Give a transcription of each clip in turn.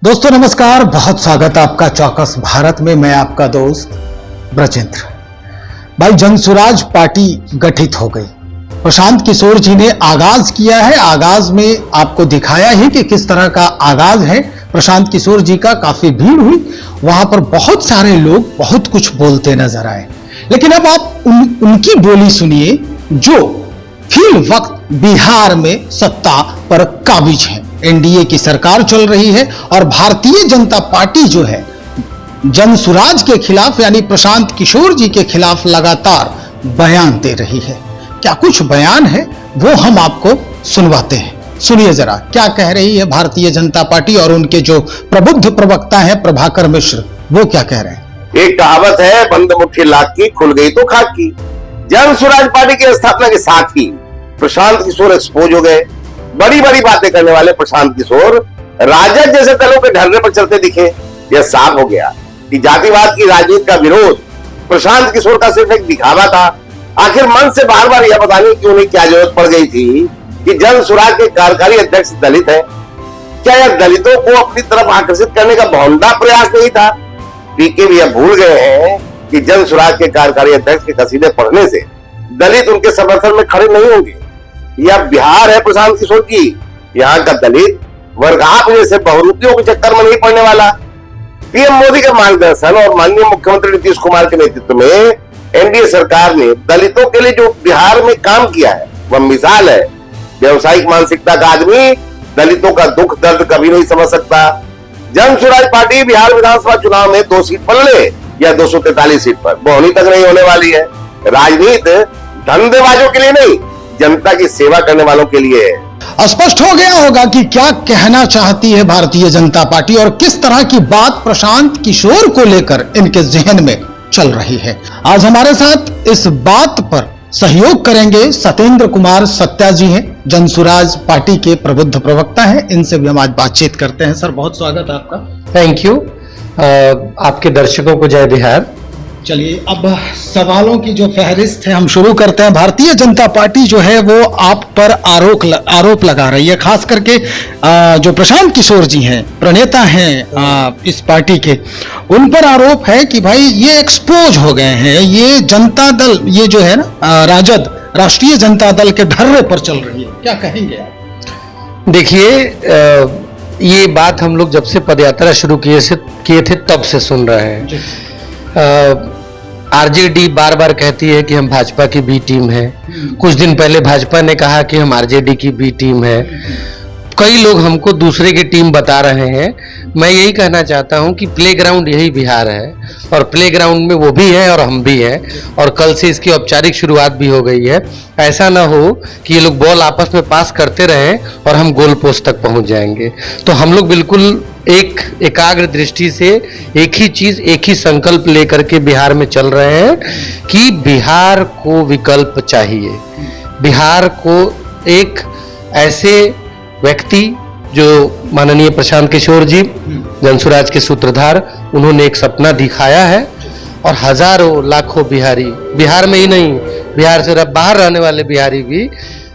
दोस्तों नमस्कार, बहुत स्वागत है आपका चौकस भारत में। मैं आपका दोस्त ब्रजेंद्र। भाई जनसुराज पार्टी गठित हो गई। प्रशांत किशोर जी ने आगाज किया है। आगाज में आपको दिखाया ही कि किस तरह का आगाज है प्रशांत किशोर जी का। काफी भीड़ हुई वहां पर, बहुत सारे लोग बहुत कुछ बोलते नजर आए। लेकिन अब आप उनकी बोली सुनिए जो फिल वक्त बिहार में सत्ता पर काबिज है। एनडीए की सरकार चल रही है और भारतीय जनता पार्टी जो है जनसुराज के खिलाफ यानी प्रशांत किशोर जी के खिलाफ लगातार बयान दे रही है। क्या कुछ बयान है वो हम आपको सुनवाते हैं। सुनिए जरा क्या कह रही है भारतीय जनता पार्टी और उनके जो प्रबुद्ध प्रवक्ता है प्रभाकर मिश्र, वो क्या कह रहे हैं। एक कहावत है, बंद मुट्ठी लाख की खुल गई तो खाक की। जनसुराज पार्टी की स्थापना के साथ ही प्रशांत किशोर एक्सपोज हो गए। बड़ी बड़ी बातें करने वाले प्रशांत किशोर राजद जैसे दलों के ढर्रे पर चलते दिखे। यह साफ हो गया कि जातिवाद की राजनीति का विरोध प्रशांत किशोर का सिर्फ एक दिखावा था। आखिर मन से बार बार यह बताने की उन्हें क्या जरूरत पड़ गई थी कि जनसुराज के कार्यकारी अध्यक्ष दलित है। क्या यह दलितों को अपनी तरफ आकर्षित करने का भौंडा प्रयास नहीं था। पीके भी यह भूल गए हैं कि जनसुराज के कार्यकारी अध्यक्ष के कसीदे पढ़ने से दलित उनके समर्थन में खड़े नहीं होंगे। यह बिहार है प्रशांत किशोर की। यहाँ का दलित वर्ग आप जैसे बहुरूपियों के चक्कर में नहीं पड़ने वाला। पीएम मोदी के मार्गदर्शन और माननीय मुख्यमंत्री नीतीश कुमार के नेतृत्व में एनडीए सरकार ने दलितों के लिए जो बिहार में काम किया है वह मिसाल है। व्यवसायिक मानसिकता का आदमी दलितों का दुख दर्द कभी नहीं समझ सकता। जनसुराज पार्टी बिहार विधानसभा चुनाव में 2 सीट पर ले या 243 सीट पर बहुनी तक नहीं होने वाली है। राजनीति धंधेबाजों के लिए नहीं, जनता की सेवा करने वालों के लिए है। स्पष्ट हो गया होगा कि क्या कहना चाहती है भारतीय जनता पार्टी और किस तरह की बात प्रशांत किशोर को लेकर इनके जहन में चल रही है। आज हमारे साथ इस बात पर सहयोग करेंगे सत्येंद्र कुमार सत्या जी हैं, जनसुराज पार्टी के प्रबुद्ध प्रवक्ता हैं। इनसे भी हम आज बातचीत करते हैं। सर बहुत स्वागत है आपका। Thank you. आपके दर्शकों को जय बिहार। चलिए अब सवालों की जो फहरिस्त है हम शुरू करते हैं। भारतीय जनता पार्टी जो है वो आप पर आरोप लगा रही है, खास करके जो प्रशांत किशोर जी हैं, प्रणेता हैं इस पार्टी के, उन पर आरोप है कि भाई ये एक्सपोज हो गए हैं। ये जनता दल, ये जो है ना राजद, राष्ट्रीय जनता दल के ढर्रे पर चल रही है। क्या कहेंगे आप। देखिए, ये बात हम लोग जब से पदयात्रा शुरू किए थे तब से सुन रहे हैं। आरजेडी बार बार कहती है कि हम भाजपा की बी टीम है। कुछ दिन पहले भाजपा ने कहा कि हम आरजेडी की बी टीम है। कई लोग हमको दूसरे की टीम बता रहे हैं। मैं यही कहना चाहता हूं कि प्लेग्राउंड यही बिहार है और प्लेग्राउंड में वो भी है और हम भी हैं और कल से इसकी औपचारिक शुरुआत भी हो गई है। ऐसा ना हो कि ये लोग बॉल आपस में पास करते रहें और हम गोल पोस्ट तक पहुंच जाएंगे। तो हम लोग बिल्कुल एक एकाग्र दृष्टि से एक ही चीज, एक ही संकल्प लेकर के बिहार में चल रहे हैं कि बिहार को विकल्प चाहिए। बिहार को एक ऐसे व्यक्ति जो माननीय प्रशांत किशोर जी, जनसुराज के सूत्रधार, उन्होंने एक सपना दिखाया है और हजारों लाखों बिहारी, बिहार में ही नहीं, बिहार से बाहर रहने वाले बिहारी भी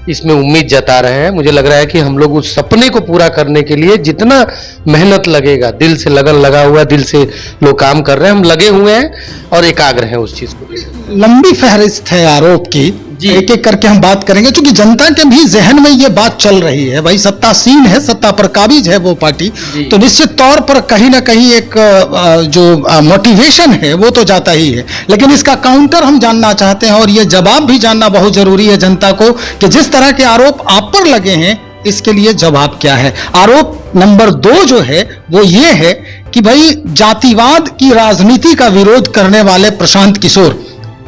इसमें उम्मीद जता रहे हैं। मुझे लग रहा है कि हम लोग उस सपने को पूरा करने के लिए जितना मेहनत लगेगा, दिल से लगन लगा हुआ, दिल से लोग काम कर रहे हैं, हम लगे हुए हैं और एकाग्र हैं उस चीज को। लंबी फहरिस्त है आरोप की, एक एक करके हम बात करेंगे क्योंकि जनता के भी जहन में ये बात चल रही है। भाई सत्तासीन है, सत्ता पर काबिज है वो पार्टी, तो निश्चित तौर पर कहीं ना कहीं एक जो मोटिवेशन है वो तो जाता ही है। लेकिन इसका काउंटर हम जानना चाहते हैं और ये जवाब भी जानना बहुत जरूरी है जनता को कि जिस तरह के आरोप आप पर लगे हैं इसके लिए जवाब क्या है। आरोप नंबर 2 जो है वो ये है कि भाई जातिवाद की राजनीति का विरोध करने वाले प्रशांत किशोर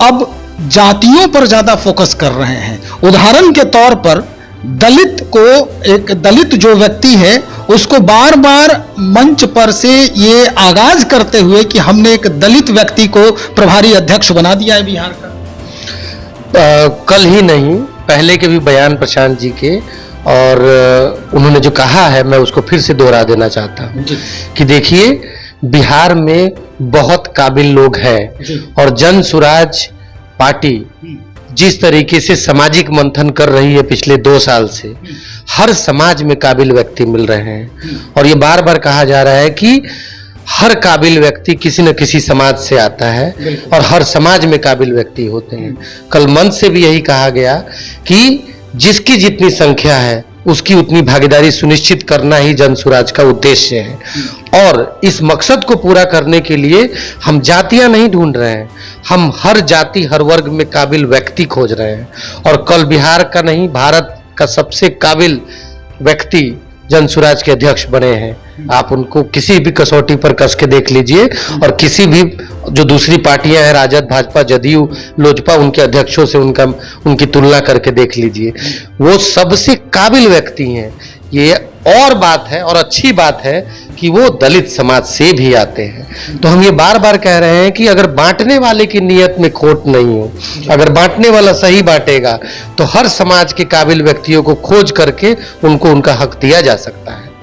अब जातियों पर ज्यादा फोकस कर रहे हैं। उदाहरण के तौर पर दलित को, एक दलित जो व्यक्ति है उसको बार बार मंच पर से ये आगाज करते हुए कि हमने एक दलित व्यक्ति को प्रभारी अध्यक्ष बना दिया है बिहार का। कल ही नहीं, पहले के भी बयान प्रशांत जी के, और उन्होंने जो कहा है मैं उसको फिर से दोहरा देना चाहता हूँ कि देखिए, बिहार में बहुत काबिल लोग हैं और जनसुराज पार्टी जिस तरीके से सामाजिक मंथन कर रही है पिछले 2 साल से, हर समाज में काबिल व्यक्ति मिल रहे हैं और ये बार बार कहा जा रहा है कि हर काबिल व्यक्ति किसी न किसी समाज से आता है और हर समाज में काबिल व्यक्ति होते हैं। कल मंच से भी यही कहा गया कि जिसकी जितनी संख्या है उसकी उतनी भागीदारी सुनिश्चित करना ही जनसुराज का उद्देश्य है और इस मकसद को पूरा करने के लिए हम जातियां नहीं ढूंढ रहे हैं, हम हर जाति हर वर्ग में काबिल व्यक्ति खोज रहे हैं और कल बिहार का नहीं भारत का सबसे काबिल व्यक्ति जनसुराज के अध्यक्ष बने हैं। आप उनको किसी भी कसौटी पर कस के देख लीजिए और किसी भी जो दूसरी पार्टियां हैं राजद, भाजपा, जदयू, लोजपा, उनके अध्यक्षों से उनकी तुलना करके देख लीजिए, वो सबसे काबिल व्यक्ति हैं। ये और बात है और अच्छी बात है कि वो दलित समाज से भी आते हैं। तो हम ये बार बार कह रहे हैं कि अगर बांटने वाले की नियत में खोट नहीं हो, अगर बांटने वाला सही बांटेगा तो हर समाज के काबिल व्यक्तियों को खोज करके उनको उनका हक दिया जा सकता है।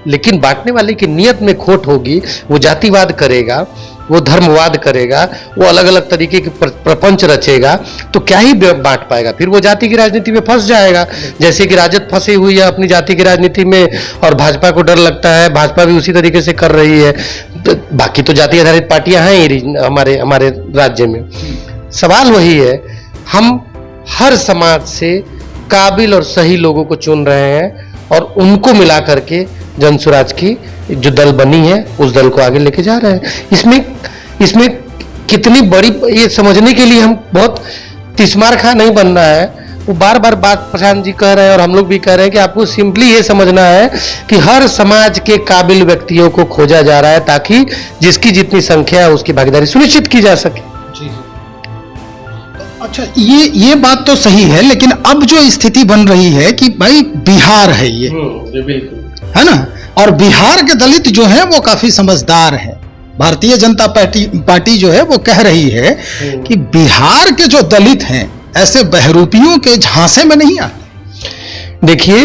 लेकिन बांटने वाले की नियत में खोट होगी, वो जातिवाद करेगा, वो धर्मवाद करेगा, वो अलग अलग तरीके के प्रपंच रचेगा, तो क्या ही बांट पाएगा, फिर वो जाति की राजनीति में फंस जाएगा। जैसे कि राजद फंसी हुई है अपनी जाति की राजनीति में और भाजपा को डर लगता है, भाजपा भी उसी तरीके से कर रही है। तो बाकी तो जाति आधारित पार्टियां हैं ही हमारे राज्य में। सवाल वही है, हम हर समाज से काबिल और सही लोगों को चुन रहे हैं और उनको मिला करके जनसुराज की जो दल बनी है उस दल को आगे लेके जा रहे हैं। इसमें कितनी बड़ी, ये समझने के लिए हम बहुत तिस्मार खा नहीं बनना है। वो बार बार बात प्रशांत जी कह रहे हैं और हम लोग भी कह रहे हैं कि आपको सिंपली ये समझना है कि हर समाज के काबिल व्यक्तियों को खोजा जा रहा है ताकि जिसकी जितनी संख्या है उसकी भागीदारी सुनिश्चित की जा सके। अच्छा, ये बात तो सही है, लेकिन अब जो स्थिति बन रही है कि भाई बिहार है ये बिल्कुल है ना, और बिहार के दलित जो है वो काफी समझदार है। भारतीय जनता पार्टी जो है वो कह रही है कि बिहार के जो दलित हैं ऐसे बहरूपियों के झांसे में नहीं आते। देखिए,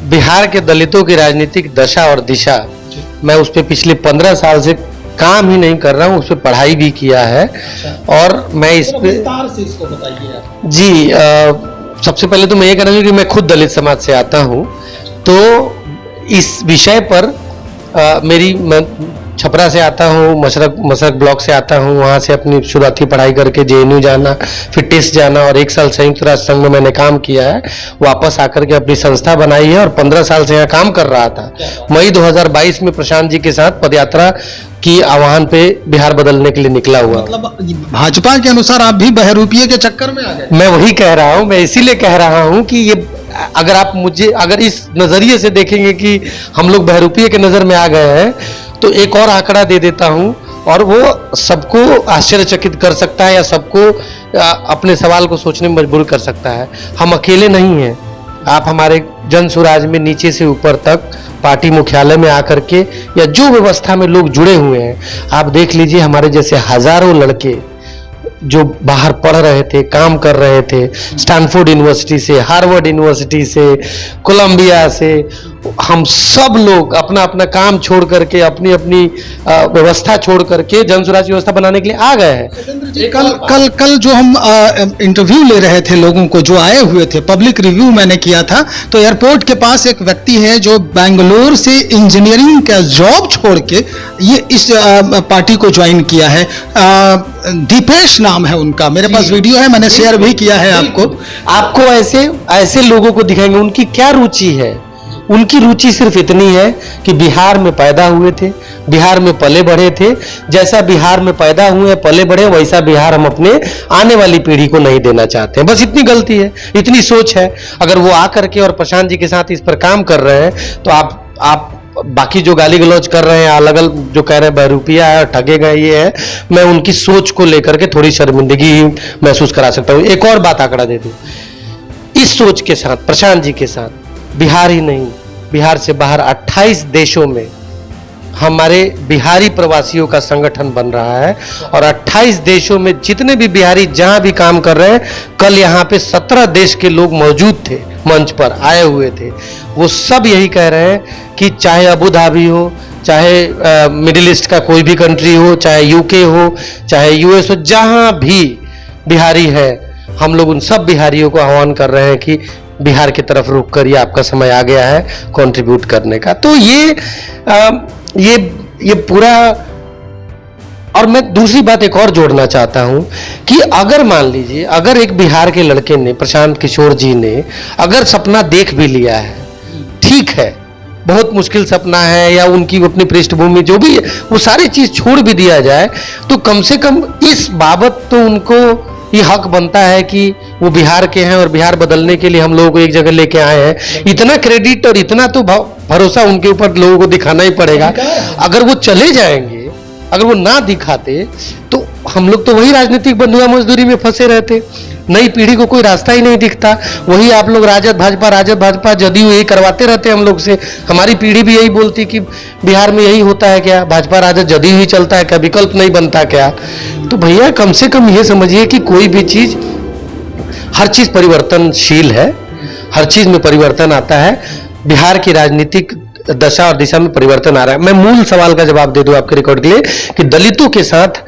बिहार के दलितों की राजनीतिक दशा और दिशा, मैं उस पर पिछले 15 साल से काम ही नहीं कर रहा हूँ, उस पर पढ़ाई भी किया है। और मैं इस पे विस्तार से इसको बताइए आप। जी, सबसे पहले तो मैं ये कहना चाहूँ कि मैं खुद दलित समाज से आता हूँ, तो इस विषय पर मैं छपरा से आता हूँ, मशरक ब्लॉक से आता हूँ, वहाँ से अपनी शुरुआती पढ़ाई करके JNU जाना, फिर टेस्ट जाना और 1 साल संयुक्त राष्ट्र संघ में मैंने काम किया है। वापस आकर के अपनी संस्था बनाई है और 15 साल से यहाँ काम कर रहा था। मई 2022 में प्रशांत जी के साथ पदयात्रा की आह्वान पे बिहार बदलने के लिए निकला हुआ। मतलब भाजपा के अनुसार आप भी बहरूपिये के चक्कर में आ गए? मैं वही कह रहा हूँ, मैं इसीलिए कह रहा हूँ कि ये अगर इस नजरिए से देखेंगे कि हम लोग बहरूपिये के नजर में आ गए हैं, तो एक और आंकड़ा दे देता हूं और वो सबको आश्चर्यचकित कर सकता है या सबको अपने सवाल को सोचने में मजबूर कर सकता है। हम अकेले नहीं हैं। आप हमारे जनसुराज में नीचे से ऊपर तक पार्टी मुख्यालय में आकर के या जो व्यवस्था में लोग जुड़े हुए हैं, आप देख लीजिए, हमारे जैसे हजारों लड़के जो बाहर पढ़ रहे थे, काम कर रहे थे, स्टैनफोर्ड यूनिवर्सिटी से, हार्वर्ड यूनिवर्सिटी से, कोलंबिया से, हम सब लोग अपना अपना काम छोड़ करके, अपनी अपनी व्यवस्था छोड़ करके जनसुराज व्यवस्था बनाने के लिए आ गए हैं। कल जो हम इंटरव्यू ले रहे थे लोगों को जो आए हुए थे, पब्लिक रिव्यू मैंने किया था, तो एयरपोर्ट के पास एक व्यक्ति है जो बेंगलोर से इंजीनियरिंग का जॉब छोड़ के ये इस पार्टी को ज्वाइन किया है। दीपेश नाम है उनका, मेरे पास वीडियो है, मैंने शेयर भी किया है आपको ऐसे लोगों को दिखाएंगे उनकी क्या रुचि है। उनकी रुचि सिर्फ इतनी है कि बिहार में पैदा हुए थे, बिहार में पले बढ़े थे, जैसा बिहार में पैदा हुए पले बढ़े वैसा बिहार हम अपने आने वाली पीढ़ी को नहीं देना चाहते हैं। बस इतनी गलती है, इतनी सोच है। अगर वो आकर के और प्रशांत जी के साथ इस पर काम कर रहे हैं तो आप बाकी जो गाली गलौज कर रहे हैं, अलग अलग जो कह रहे हैं बहरूपिया है, ठगे गए, ये है, मैं उनकी सोच को लेकर के थोड़ी शर्मिंदगी महसूस करा सकता हूँ। एक और बात आंकड़ा दे दूं, इस सोच के साथ प्रशांत जी के साथ बिहार ही नहीं, बिहार से बाहर 28 देशों में हमारे बिहारी प्रवासियों का संगठन बन रहा है और 28 देशों में जितने भी बिहारी जहां भी काम कर रहे हैं, कल यहाँ पे 17 देश के लोग मौजूद थे, मंच पर आए हुए थे। वो सब यही कह रहे हैं कि चाहे अबू धाबी हो, चाहे मिडिल ईस्ट का कोई भी कंट्री हो, चाहे UK हो, चाहे US हो, जहां भी बिहारी है हम लोग उन सब बिहारियों को आह्वान कर रहे हैं कि बिहार की तरफ रुख करिए, आपका समय आ गया है कंट्रीब्यूट करने का। तो ये पूरा। और मैं दूसरी बात एक और जोड़ना चाहता हूं कि अगर मान लीजिए, अगर एक बिहार के लड़के ने, प्रशांत किशोर जी ने अगर सपना देख भी लिया है, ठीक है, बहुत मुश्किल सपना है या उनकी अपनी पृष्ठभूमि जो भी है, वो सारी चीज छोड़ भी दिया जाए, तो कम से कम इस बाबत तो उनको ये हक बनता है कि वो बिहार के हैं और बिहार बदलने के लिए हम लोगों को एक जगह लेके आए हैं। इतना क्रेडिट और इतना तो भरोसा उनके ऊपर लोगों को दिखाना ही पड़ेगा। अगर वो चले जाएंगे, अगर वो ना दिखाते, तो हम लोग तो वही राजनीतिक बंधुआ मजदूरी में फंसे रहते। नई पीढ़ी को कोई रास्ता ही नहीं दिखता। वही आप लोग राजद भाजपा जदयू यही करवाते रहते हम लोग से। हमारी पीढ़ी भी यही बोलती कि बिहार में यही होता है क्या, भाजपा राजद जदयू ही चलता है क्या, विकल्प नहीं बनता क्या। तो भैया कम से कम ये समझिए कि कोई भी चीज, हर चीज परिवर्तनशील है, हर चीज में परिवर्तन आता है। बिहार की राजनीतिक दशा और दिशा में परिवर्तन आ रहा है। मैं मूल सवाल का जवाब दे दूं आपके रिकॉर्ड के लिए कि दलितों के साथ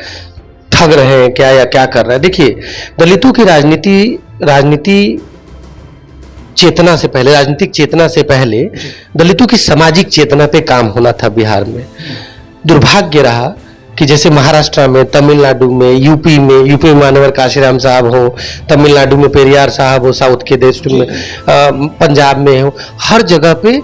ठग रहे हैं क्या या क्या कर रहे हैं। देखिए, दलितों की राजनीति चेतना से पहले, राजनीतिक चेतना से पहले दलितों की सामाजिक चेतना पे काम होना था बिहार में। दुर्भाग्य रहा कि जैसे महाराष्ट्र में, तमिलनाडु में, यूपी में मानवर काशीराम साहब हो, तमिलनाडु में पेरियार साहब हो, साउथ के देश में पंजाब में हो, हर जगह पे,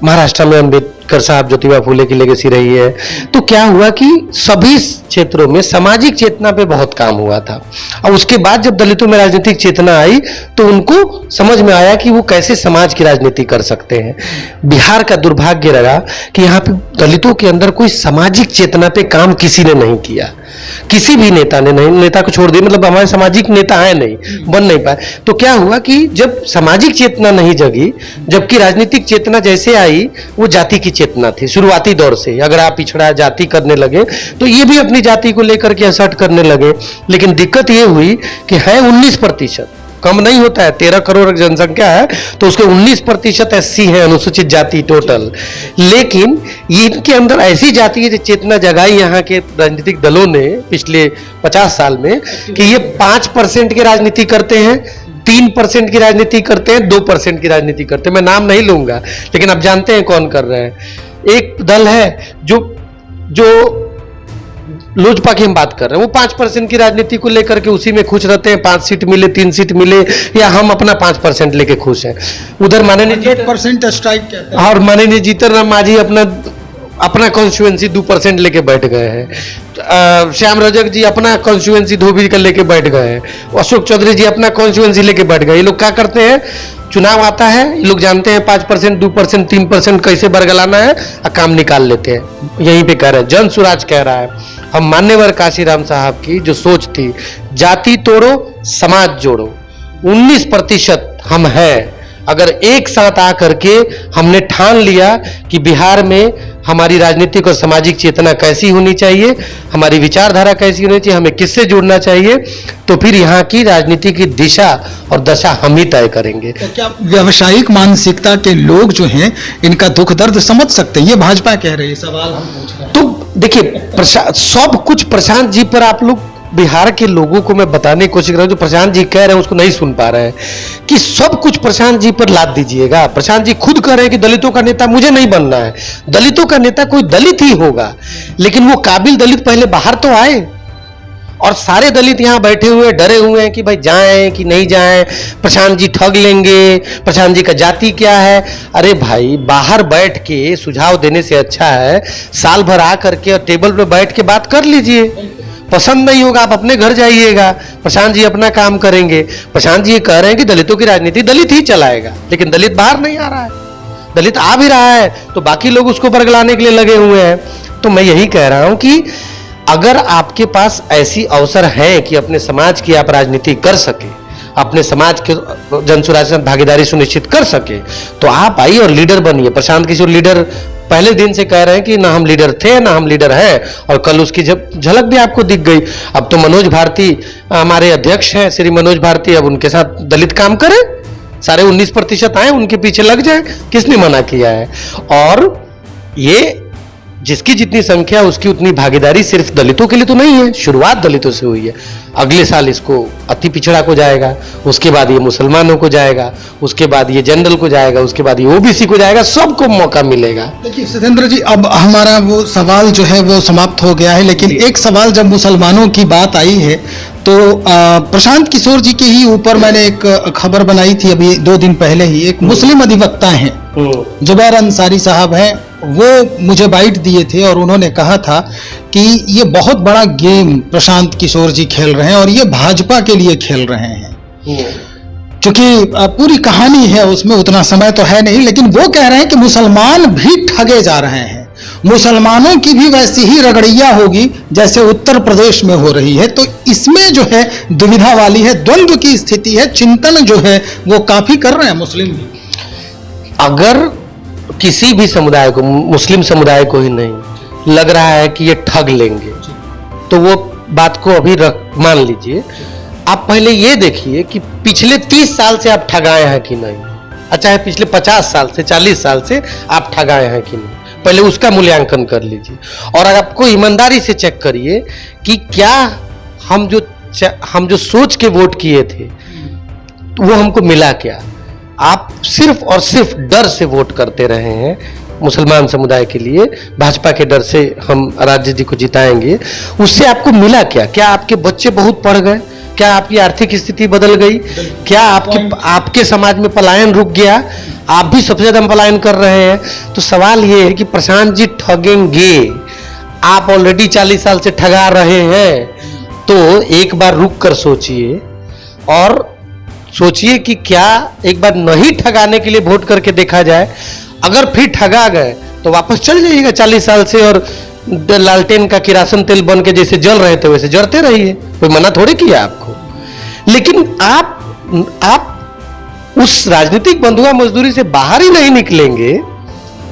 महाराष्ट्र में अंबेडकर साहब, ज्योतिबा फूले की लेगेसी रही है। तो क्या हुआ कि सभी क्षेत्रों में सामाजिक चेतना पे बहुत काम हुआ था। और उसके बाद जब दलितों में राजनीतिक चेतना आई तो उनको समझ में आया कि वो कैसे समाज की राजनीति कर सकते हैं। बिहार का दुर्भाग्य रहा कि यहाँ पे दलितों के अंदर कोई सामाजिक चेतना पे काम किसी ने नहीं किया, किसी भी नेता ने नहीं। नेता को छोड़ दिए, मतलब हमारे सामाजिक नेता है नहीं, बन नहीं पाए। तो क्या हुआ कि जब सामाजिक चेतना नहीं जगी, जबकि राजनीतिक चेतना जैसे आई, वो जाति की चेतना थी शुरुआती दौर से। अगर आप पिछड़ा जाति करने लगे तो ये भी अपनी जाति को लेकर के असर्ट करने लगे। लेकिन दिक्कत ये हुई कि है 19%, कम नहीं होता है, 13 करोड़ जनसंख्या है तो उसके 19% SC है, अनुसूचित जाति टोटल। लेकिन इनके अंदर ऐसी जातीय चेतना जगाई यहाँ के राजनीतिक दलों ने पिछले 50 साल में कि ये 5% की राजनीति करते हैं, 3% की राजनीति करते हैं, 2% की राजनीति करते हैं। मैं नाम नहीं लूंगा, लेकिन आप जानते हैं कौन कर रहे हैं। एक दल है जो लोजपा की हम बात कर रहे हैं, वो 5% की राजनीति को लेकर के उसी में खुश रहते हैं। 5 सीट मिले, 3 सीट मिले, या हम अपना 5% लेके खुश हैं। उधर माननीय 100% स्ट्राइक कहते हैं। और माननीय जीतन राम मांझी अपना कॉन्स्टिट्यूएंसी 2% लेके बैठ गए हैं। श्याम रजक जी अपना कॉन्स्टिट्यूएंसी धोबी का लेके बैठ गए हैं। अशोक चौधरी जी अपना कॉन्स्टिट्यूएंसी लेके बैठ गए। ये लोग क्या करते हैं, चुनाव आता है, ये लोग जानते हैं 5%, 2%, 3% कैसे बरगलाना है और काम निकाल लेते हैं। यहीं पे कह रहे हैं, जन सुराज कह रहा है, हम मान्यवर काशीराम साहब की जो सोच थी, जाति तोड़ो समाज जोड़ो, 19% हम हैं। अगर एक साथ आकर के हमने ठान लिया कि बिहार में हमारी राजनीतिक और सामाजिक चेतना कैसी होनी चाहिए, हमारी विचारधारा कैसी होनी चाहिए, हमें किससे जुड़ना चाहिए, तो फिर यहाँ की राजनीति की दिशा और दशा हम ही तय करेंगे। तो क्या व्यवसायिक मानसिकता के लोग जो हैं इनका दुख दर्द समझ सकते हैं? ये भाजपा कह रही है, सवाल हम पूछ रहे हैं। तो देखिए, सब कुछ प्रशांत जी पर आप लोग, बिहार के लोगों को मैं बताने की कोशिश कर रहा हूं, जो प्रशांत जी कह रहे हैं उसको नहीं सुन पा रहे हैं, कि सब कुछ प्रशांत जी पर लाद दीजिएगा। प्रशांत जी खुद कह रहे हैं कि दलितों का नेता मुझे नहीं बनना है। दलितों का नेता कोई दलित ही होगा, लेकिन वो काबिल दलित पहले बाहर तो आए। और सारे दलित यहाँ बैठे हुए डरे हुए हैं कि भाई जाएं कि नहीं जाएं, प्रशांत जी ठग लेंगे, प्रशांत जी का जाति क्या है। अरे भाई, बाहर बैठ के सुझाव देने से अच्छा है साल भर आ करके और टेबल पे बैठ के बात कर लीजिए। पसंद नहीं होगा आप अपने घर जाइएगा, प्रशांत जी अपना काम करेंगे। प्रशांत जी ये कह रहे हैं कि दलितों की राजनीति दलित ही चलाएगा, लेकिन दलित बाहर नहीं आ रहा है। दलित आ भी रहा है तो बाकी लोग उसको बरगलाने के लिए लगे हुए हैं। तो मैं यही कह रहा हूं कि अगर आपके पास ऐसी अवसर है कि अपने समाज की आप राजनीति कर सके, अपने समाज के जनसुराज से भागीदारी सुनिश्चित कर सके, तो आप आइए और लीडर बनिए। प्रशांत किशोर लीडर पहले दिन से कह रहे हैं कि ना हम लीडर थे ना हम लीडर हैं, और कल उसकी झलक भी आपको दिख गई। अब तो मनोज भारती हमारे अध्यक्ष हैं, श्री मनोज भारती, अब उनके साथ दलित काम करें, सारे 19% आए, उनके पीछे लग जाए, किसने मना किया है। और ये जिसकी जितनी संख्या उसकी उतनी भागीदारी सिर्फ दलितों के लिए तो नहीं है, शुरुआत दलितों से हुई है। अगले साल इसको अति पिछड़ा को जाएगा, उसके बाद ये मुसलमानों को जाएगा, उसके बाद ये जनरल को जाएगा, उसके बाद ये ओबीसी को जाएगा, सबको मौका मिलेगा। देखिए सत्येंद्र जी, अब हमारा वो सवाल जो है वो समाप्त हो गया है, लेकिन एक सवाल जब मुसलमानों की बात आई है तो प्रशांत किशोर जी के ही ऊपर मैंने एक खबर बनाई थी अभी 2 दिन पहले ही। एक मुस्लिम अधिवक्ता हैं, जुबैर अंसारी साहब हैं, वो मुझे बाइट दिए थे और उन्होंने कहा था कि ये बहुत बड़ा गेम प्रशांत किशोर जी खेल रहे हैं और ये भाजपा के लिए खेल रहे हैं। क्योंकि पूरी कहानी है उसमें, उतना समय तो है नहीं, लेकिन वो कह रहे हैं कि मुसलमान भी ठगे जा रहे हैं, मुसलमानों की भी वैसी ही रगड़िया होगी जैसे उत्तर प्रदेश में हो रही है। तो इसमें जो है दुविधा वाली है, द्वंद्व की स्थिति है, चिंतन जो है वो काफी कर रहे हैं मुस्लिम भी। अगर किसी भी समुदाय को, मुस्लिम समुदाय को ही नहीं लग रहा है कि ये ठग लेंगे, तो वो बात को अभी मान लीजिए। आप पहले ये देखिए कि पिछले 30 साल से आप ठगाए हैं कि नहीं, अच्छा है पिछले 50 साल से, 40 साल से आप ठगाए हैं कि नहीं, पहले उसका मूल्यांकन कर लीजिए। और अगर आपको ईमानदारी से चेक करिए कि क्या हम जो सोच के वोट किए थे तो वो हमको मिला क्या। आप सिर्फ और सिर्फ डर से वोट करते रहे हैं मुसलमान समुदाय के लिए, भाजपा के डर से हम राज्य जी को जिताएंगे, उससे आपको मिला क्या? क्या आपके बच्चे बहुत पढ़ गए? क्या आपकी आर्थिक स्थिति बदल गई? क्या आपके समाज में पलायन रुक गया? आप भी सबसे ज्यादा पलायन कर रहे हैं। तो सवाल ये है कि प्रशांत जी ठगेंगे, आप ऑलरेडी 40 साल से ठगा रहे हैं, तो एक बार रुक कर सोचिए और सोचिए कि क्या एक बार नहीं ठगाने के लिए वोट करके देखा जाए। अगर फिर ठगा गए तो वापस चल जाइएगा 40 साल से और लालटेन का किरासन तेल बन के जैसे जल रहे थे वैसे जलते रहिए, कोई मना थोड़ी किया आपको। लेकिन आप उस राजनीतिक बंधुआ मजदूरी से बाहर ही नहीं निकलेंगे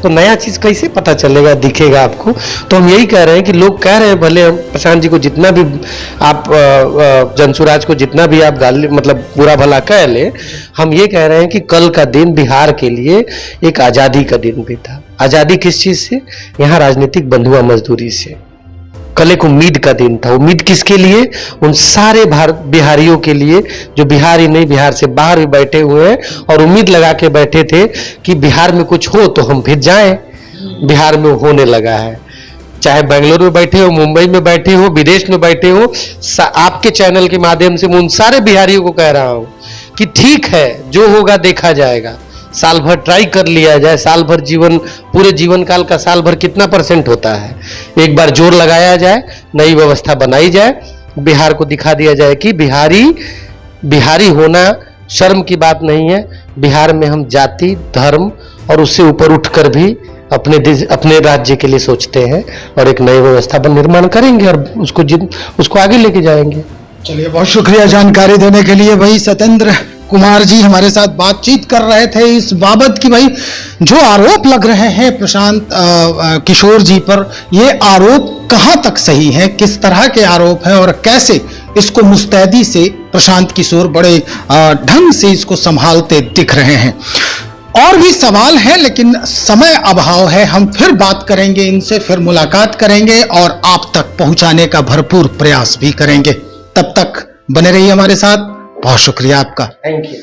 तो नया चीज कैसे पता चलेगा, दिखेगा आपको। तो हम यही कह रहे हैं कि लोग कह रहे हैं, भले प्रशांत जी को जितना भी आप जनसुराज को जितना भी आप गाली मतलब बुरा भला कह ले, हम ये कह रहे हैं कि कल का दिन बिहार के लिए एक आजादी का दिन भी था। आजादी किस चीज से? यहाँ राजनीतिक बंधुआ मजदूरी से। कल एक उम्मीद का दिन था। उम्मीद किसके लिए? उन सारे बिहारियों के लिए जो बिहार ही नहीं बिहार से बाहर भी बैठे हुए हैं और उम्मीद लगा के बैठे थे कि बिहार में कुछ हो तो हम फिर जाएं। बिहार में होने लगा है, चाहे बेंगलुरु में बैठे हो, मुंबई में बैठे हो, विदेश में बैठे हो, आपके चैनल के माध्यम से मैं उन सारे बिहारियों को कह रहा हूं कि ठीक है, जो होगा देखा जाएगा। साल भर ट्राई कर लिया जाए, साल भर पूरे जीवन काल का साल भर कितना % होता है, एक बार जोर लगाया जाए, नई व्यवस्था बनाई जाए, बिहार को दिखा दिया जाए कि बिहारी होना शर्म की बात नहीं है। बिहार में हम जाति, धर्म और उससे ऊपर उठकर भी अपने राज्य के लिए सोचते हैं और एक नई व्यवस्था पर निर्माण करेंगे और उसको आगे लेके जाएंगे। चलिए, बहुत शुक्रिया जानकारी देने के लिए। भाई सत्येंद्र कुमार जी हमारे साथ बातचीत कर रहे थे इस बाबत कि भाई जो आरोप लग रहे हैं प्रशांत किशोर जी पर, ये आरोप कहां तक सही है, किस तरह के आरोप हैं और कैसे इसको मुस्तैदी से प्रशांत किशोर बड़े ढंग से इसको संभालते दिख रहे हैं। और भी सवाल है लेकिन समय अभाव है, हम फिर बात करेंगे इनसे, फिर मुलाकात करेंगे और आप तक पहुंचाने का भरपूर प्रयास भी करेंगे। तब तक बने रहिए हमारे साथ। बहुत शुक्रिया आपका। Thank you.